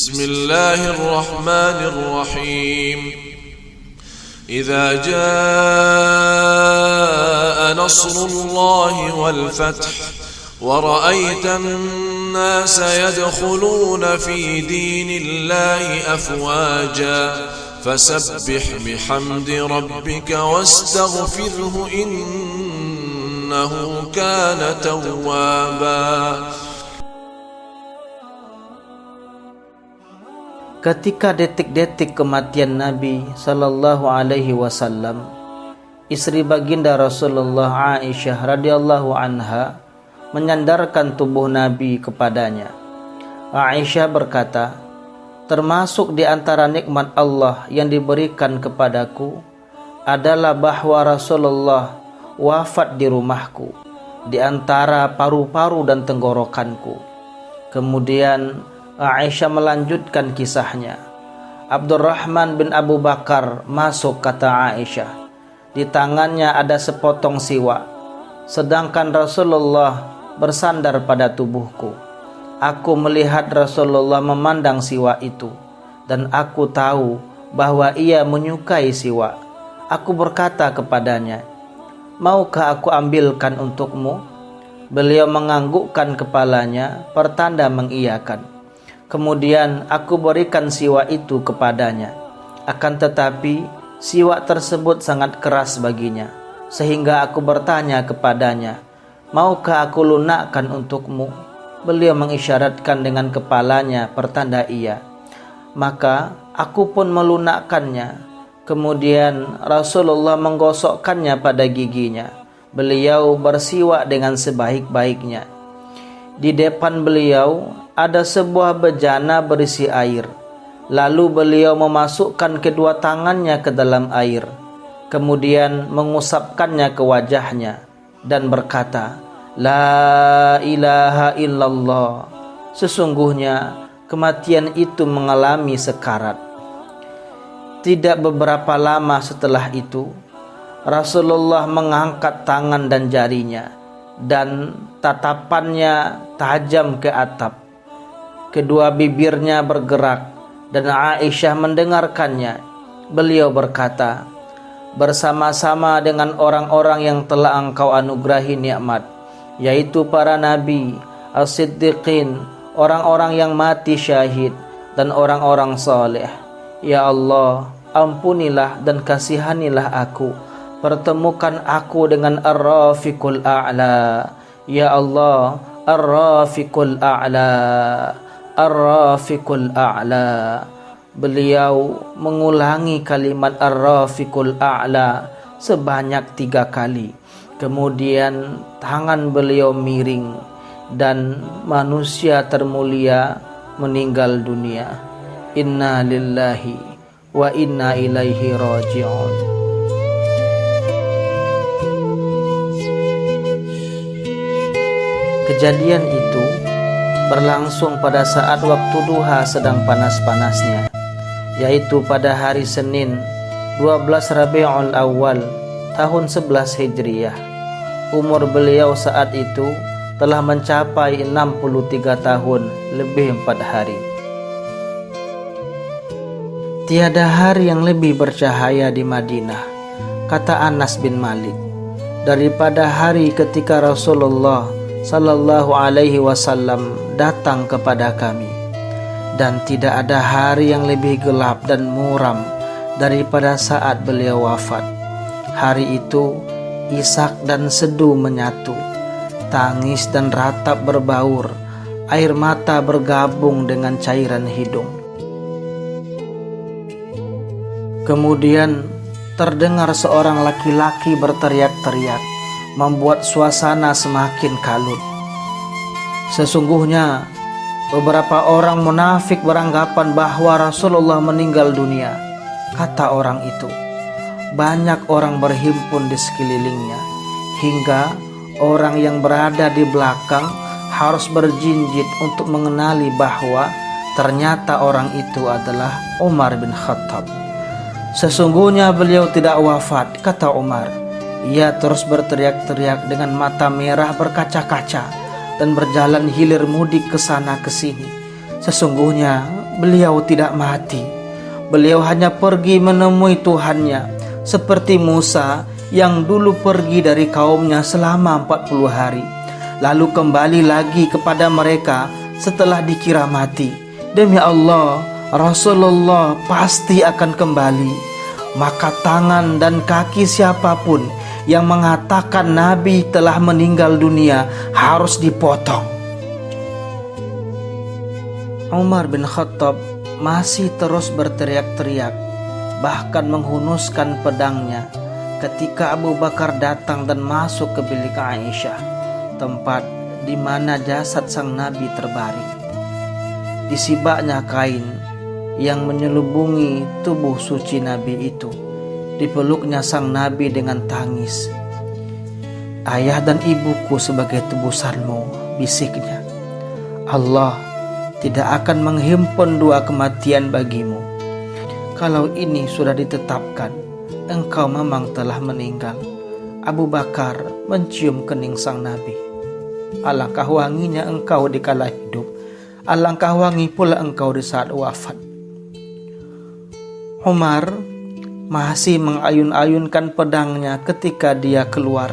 بسم الله الرحمن الرحيم إذا جاء نصر الله والفتح ورأيت الناس يدخلون في دين الله أفواجا فسبح بحمد ربك واستغفره إنه كان توابا. Ketika detik-detik kematian Nabi sallallahu alaihi wasallam, istri baginda Rasulullah Aisyah radhiyallahu anha menyandarkan tubuh Nabi kepadanya. Aisyah berkata, termasuk di antara nikmat Allah yang diberikan kepadaku adalah bahwa Rasulullah wafat di rumahku, di antara paru-paru dan tenggorokanku. Kemudian Aisyah melanjutkan kisahnya. Abdurrahman bin Abu Bakar masuk, kata Aisyah. Di tangannya ada sepotong siwak, sedangkan Rasulullah bersandar pada tubuhku. Aku melihat Rasulullah memandang siwak itu, dan aku tahu bahwa ia menyukai siwak. Aku berkata kepadanya, maukah aku ambilkan untukmu? Beliau menganggukkan kepalanya, pertanda mengiyakan. Kemudian aku berikan siwak itu kepadanya. Akan tetapi siwak tersebut sangat keras baginya, sehingga aku bertanya kepadanya, maukah aku lunakkan untukmu? Beliau mengisyaratkan dengan kepalanya, pertanda iya. Maka aku pun melunakkannya. Kemudian Rasulullah menggosokkannya pada giginya. Beliau bersiwak dengan sebaik-baiknya. Di depan beliau ada sebuah bejana berisi air. Lalu beliau memasukkan kedua tangannya ke dalam air, kemudian mengusapkannya ke wajahnya dan berkata, La ilaha illallah. Sesungguhnya kematian itu mengalami sekarat. Tidak beberapa lama setelah itu, Rasulullah mengangkat tangan dan jarinya, dan tatapannya tajam ke atap. Kedua bibirnya bergerak, dan Aisyah mendengarkannya. Beliau berkata, bersama-sama dengan orang-orang yang telah engkau anugerahi nikmat, yaitu para nabi, as-siddiqin, orang-orang yang mati syahid, dan orang-orang saleh. Ya Allah, ampunilah dan kasihanilah aku. Pertemukan aku dengan Ar-Rafiqul A'la. Ya Allah, Ar-Rafiqul A'la, Ar-Rafiqul A'la. Beliau mengulangi kalimat Ar-Rafiqul A'la sebanyak 3 kali. Kemudian tangan beliau miring dan manusia termulia meninggal dunia. Inna lillahi wa inna ilaihi raji'un. Kejadian itu berlangsung pada saat waktu duha sedang panas-panasnya, yaitu pada hari Senin 12 Rabiul Awal tahun 11 Hijriah. Umur beliau saat itu telah mencapai 63 tahun lebih 4 hari. Tiada hari yang lebih bercahaya di Madinah, kata Anas bin Malik, daripada hari ketika Rasulullah sallallahu alaihi wasallam datang kepada kami. Dan tidak ada hari yang lebih gelap dan muram daripada saat beliau wafat. Hari itu isak dan sedu menyatu, tangis dan ratap berbaur, air mata bergabung dengan cairan hidung. Kemudian terdengar seorang laki-laki berteriak-teriak, membuat suasana semakin kalut. Sesungguhnya beberapa orang munafik beranggapan bahwa Rasulullah meninggal dunia, kata orang itu. Banyak orang berhimpun di sekelilingnya, hingga orang yang berada di belakang harus berjinjit untuk mengenali bahwa ternyata orang itu adalah Umar bin Khattab. Sesungguhnya beliau tidak wafat, kata Umar. Ia terus berteriak-teriak dengan mata merah berkaca-kaca dan berjalan hilir mudik ke sana ke sini. Sesungguhnya beliau tidak mati. Beliau hanya pergi menemui Tuhannya, seperti Musa yang dulu pergi dari kaumnya selama 40 hari, lalu kembali lagi kepada mereka setelah dikira mati. Demi Allah, Rasulullah pasti akan kembali. Maka tangan dan kaki siapapun yang mengatakan Nabi telah meninggal dunia harus dipotong. Umar bin Khattab masih terus berteriak-teriak, bahkan menghunuskan pedangnya ketika Abu Bakar datang dan masuk ke bilik Aisyah, tempat di mana jasad sang Nabi terbaring. Disibaknya kain yang menyelubungi tubuh suci Nabi itu. Dipeluknya sang Nabi dengan tangis. "Ayah dan ibuku sebagai tebusanmu," bisiknya. "Allah tidak akan menghimpun dua kematian bagimu. Kalau ini sudah ditetapkan, engkau memang telah meninggal." Abu Bakar mencium kening sang Nabi. "Alangkah wanginya engkau di kala hidup, alangkah wangi pula engkau di saat wafat." Umar masih mengayun-ayunkan pedangnya ketika dia keluar.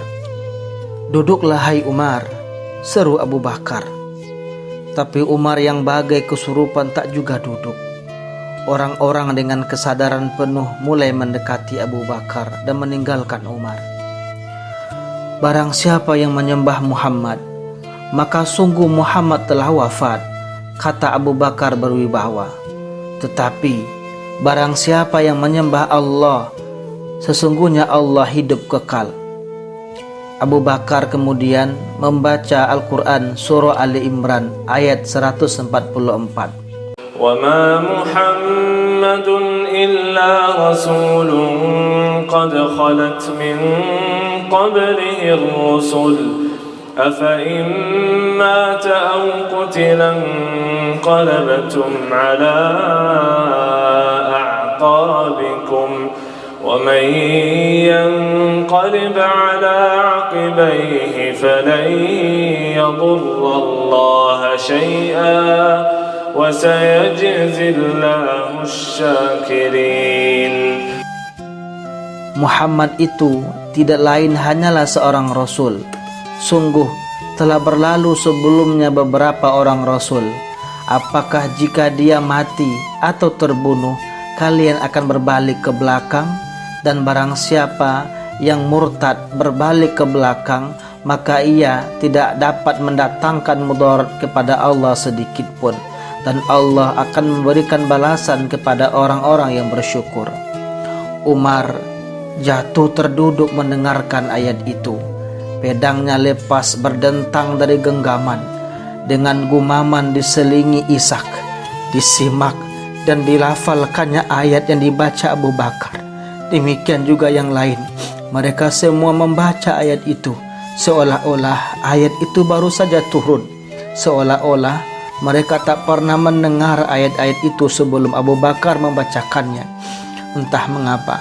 "Duduklah hai Umar," seru Abu Bakar. Tapi Umar yang bagai kesurupan tak juga duduk. Orang-orang dengan kesadaran penuh mulai mendekati Abu Bakar dan meninggalkan Umar. "Barang siapa yang menyembah Muhammad, maka sungguh Muhammad telah wafat," kata Abu Bakar berwibawa. "Tetapi barang siapa yang menyembah Allah, sesungguhnya Allah hidup kekal." Abu Bakar kemudian membaca Al-Quran surah Ali Imran ayat 144. وَمَا مُحَمَّدٌ إِلَّا رَسُولٌ قَدْ خَلَتْ مِنْ قَبْلِهِ الرُّسُلُ أَفَإِنْ مَاتَ أَوْ قُتِلَ انقَلَبْتُمْ عَلَى أَعْقَابِكُمْ وَمَنْ يَنْقَلِبْ عَلَى عَقِبَيْهِ فَلَنْ يَضُرَّ اللَّهَ شَيْئًا وَسَيَجْزِي اللَّهُ الشَّاكِرِينَ. Muhammad itu tidak lain hanyalah seorang rasul. Sungguh telah berlalu sebelumnya beberapa orang rasul. Apakah jika dia mati atau terbunuh, kalian akan berbalik ke belakang? Dan barang siapa yang murtad berbalik ke belakang, maka ia tidak dapat mendatangkan mudarat kepada Allah sedikit pun, dan Allah akan memberikan balasan kepada orang-orang yang bersyukur. Umar jatuh terduduk mendengarkan ayat itu. Pedangnya lepas berdentang dari genggaman. Dengan gumaman diselingi isak, disimak dan dilafalkannya ayat yang dibaca Abu Bakar. Demikian juga yang lain. Mereka semua membaca ayat itu seolah-olah ayat itu baru saja turun, seolah-olah mereka tak pernah mendengar ayat-ayat itu sebelum Abu Bakar membacakannya. Entah mengapa